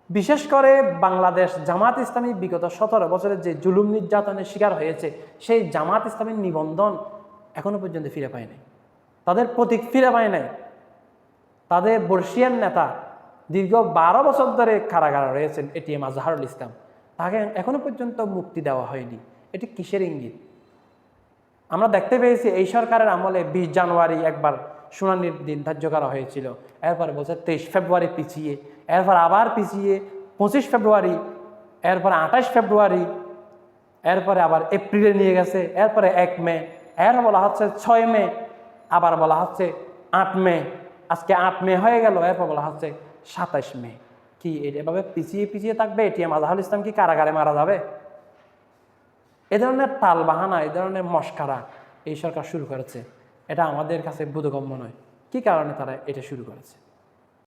বিশেষ করে বাংলাদেশ জামাত ইসলামী বিগত 17 বছরের যে জুলুম নির্যাতনের শিকার হয়েছে, সেই জামাত ইসলামীর নিবন্ধন এখনো পর্যন্ত ফিরে পায় নাই, তাদের প্রতীক ফিরে পায় নাই। তাদের বর্ষিয়ান নেতা দীর্ঘ 12 বছর ধরে কারাগারে রয়েছেন, এটিএম আজহারুল ইসলাম, তাকে এখনো পর্যন্ত মুক্তি দেওয়া হয়নি। এটি কিসের ইঙ্গিত? আমরা দেখতে পেয়েছি এই সরকারের আমলে 20 জানুয়ারি একবার শুনানির দিন ধার্য করা হয়েছিল, এরপরে বলছে 23 ফেব্রুয়ারি পিছিয়ে, এরপর আবার পিছিয়ে 25 ফেব্রুয়ারি, এরপরে 28 ফেব্রুয়ারি, এরপরে আবার এপ্রিলে নিয়ে গেছে, এরপরে 1 মে, এর বলা হচ্ছে 6 মে, আবার বলা হচ্ছে 8 মে, আজকে 8 মে হয়ে গেল, এরপর বলা হচ্ছে 27 মে। কি এভাবে পিছিয়ে পিছিয়ে থাকবে? এটিএম আজহারুল ইসলাম কি কারাগারে মারা যাবে? এ ধরনের তাল বাহানা, এ ধরনের মশকারা এই সরকার শুরু করেছে, এটা আমাদের কাছে বোধগম্য নয়। কি কারণে তারা এটা শুরু করেছে?